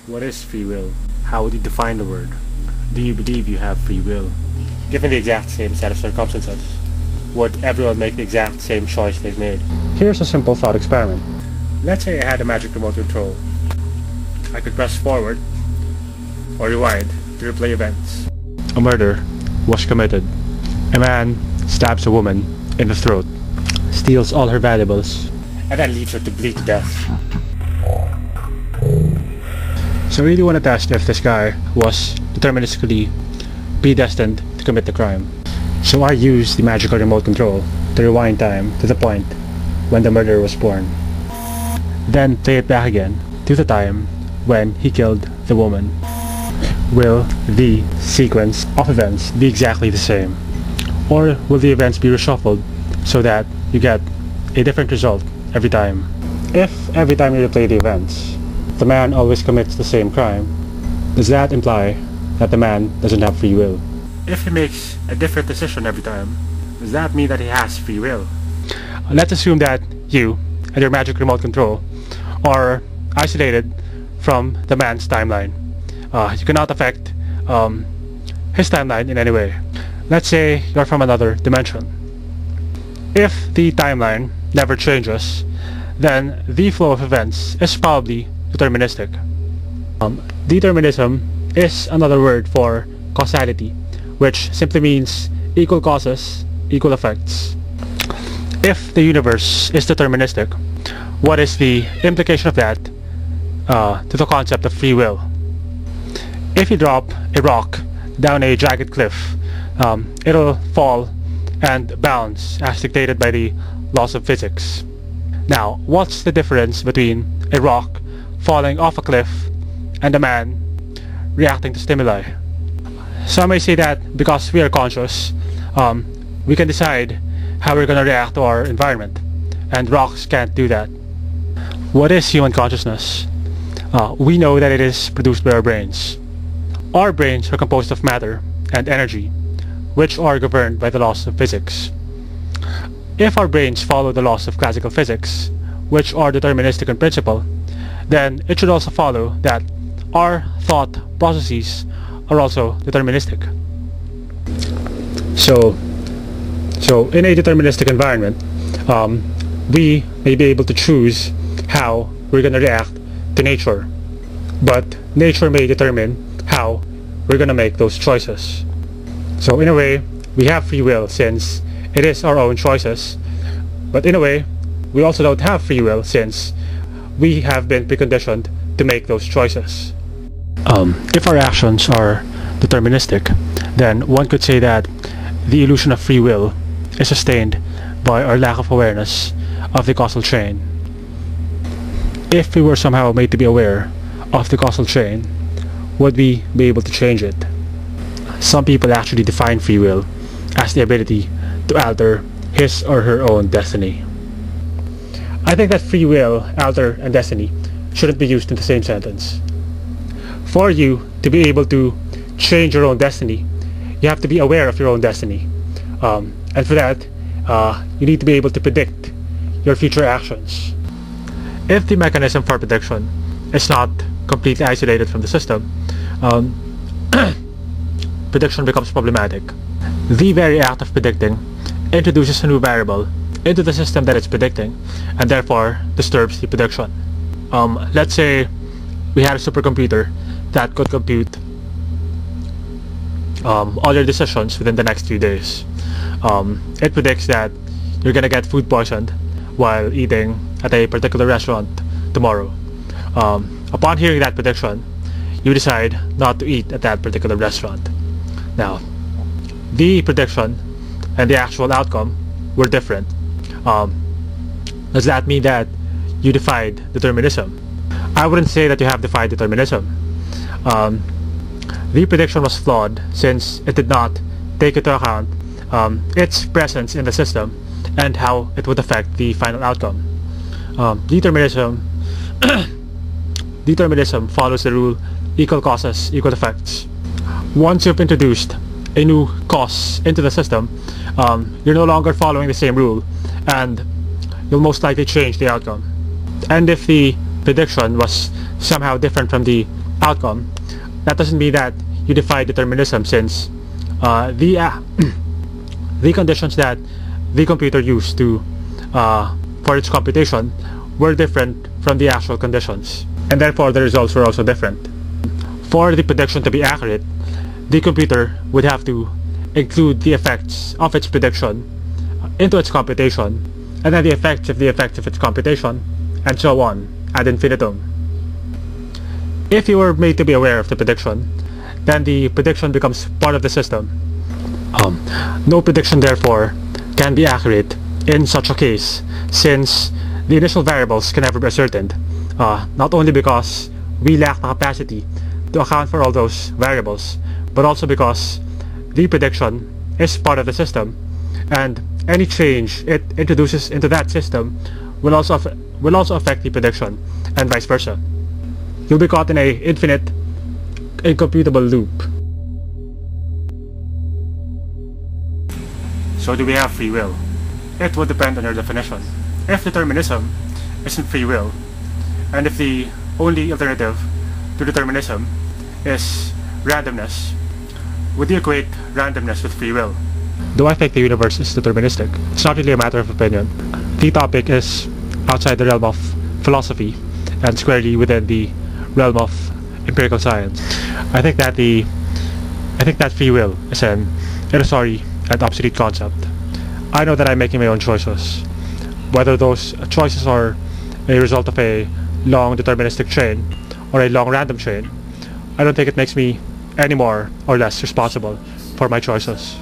What is free will? How would you define the word? Do you believe you have free will? Given the exact same set of circumstances, would everyone make the exact same choice they've made? Here's a simple thought experiment. Let's say I had a magic remote control. I could press forward or rewind to replay events. A murder was committed. A man stabs a woman in the throat, steals all her valuables, and then leaves her to bleed to death. So I really want to test if this guy was deterministically predestined to commit the crime. So I use the magical remote control to rewind time to the point when the murderer was born. Then play it back again to the time when he killed the woman. Will the sequence of events be exactly the same? Or will the events be reshuffled so that you get a different result every time? If every time you replay the events, the man always commits the same crime, does that imply that the man doesn't have free will? If he makes a different decision every time, does that mean that he has free will? Let's assume that you and your magic remote control are isolated from the man's timeline. You cannot affect his timeline in any way. Let's say you're from another dimension. If the timeline never changes, then the flow of events is probably deterministic. Determinism is another word for causality, which simply means equal causes, equal effects. If the universe is deterministic, what is the implication of that to the concept of free will? If you drop a rock down a jagged cliff, it'll fall and bounce as dictated by the laws of physics. Now, what's the difference between a rock falling off a cliff and a man reacting to stimuli? Some may say that because we are conscious, we can decide how we're going to react to our environment, and rocks can't do that. What is human consciousness? We know that it is produced by our brains. Our brains are composed of matter and energy, which are governed by the laws of physics. If our brains follow the laws of classical physics, which are deterministic in principle, then it should also follow that our thought processes are also deterministic. So in a deterministic environment, we may be able to choose how we're going to react to nature, but nature may determine how we're going to make those choices. So in a way, we have free will since it is our own choices, but in a way, we also don't have free will since we have been preconditioned to make those choices. If our actions are deterministic, then one could say that the illusion of free will is sustained by our lack of awareness of the causal chain. If we were somehow made to be aware of the causal chain, would we be able to change it? Some people actually define free will as the ability to alter his or her own destiny. I think that free will, alter, and destiny shouldn't be used in the same sentence. For you to be able to change your own destiny, you have to be aware of your own destiny. And for that, you need to be able to predict your future actions. If the mechanism for prediction is not completely isolated from the system, prediction becomes problematic. The very act of predicting introduces a new variable into the system that it's predicting, and therefore disturbs the prediction. Let's say we had a supercomputer that could compute all your decisions within the next few days. It predicts that you're gonna get food poisoned while eating at a particular restaurant tomorrow. Upon hearing that prediction, you decide not to eat at that particular restaurant. Now, the prediction and the actual outcome were different. Does that mean that you defied determinism? I wouldn't say that you have defied determinism. The prediction was flawed since it did not take into account its presence in the system and how it would affect the final outcome. Determinism follows the rule equal causes, equal effects. Once you've introduced a new cause into the system, you're no longer following the same rule, and you'll most likely change the outcome. And if the prediction was somehow different from the outcome, that doesn't mean that you defy determinism, since the conditions that the computer used to for its computation were different from the actual conditions, and therefore the results were also different. For the prediction to be accurate, the computer would have to include the effects of its prediction into its computation, and then the effects of its computation, and so on ad infinitum. If you were made to be aware of the prediction, then the prediction becomes part of the system. No prediction, therefore, can be accurate in such a case, since the initial variables can never be ascertained, not only because we lack the capacity to account for all those variables, but also because the prediction is part of the system, and any change it introduces into that system will also affect the prediction, and vice versa. You'll be caught in an infinite, incomputable loop. So do we have free will? It would depend on your definition. If determinism isn't free will, and if the only alternative to determinism is randomness, would you equate randomness with free will? Do I think the universe is deterministic? It's not really a matter of opinion. The topic is outside the realm of philosophy and squarely within the realm of empirical science. I think that free will is an illusory and obsolete concept. I know that I'm making my own choices. Whether those choices are a result of a long deterministic chain or a long random chain, I don't think it makes me any more or less responsible for my choices.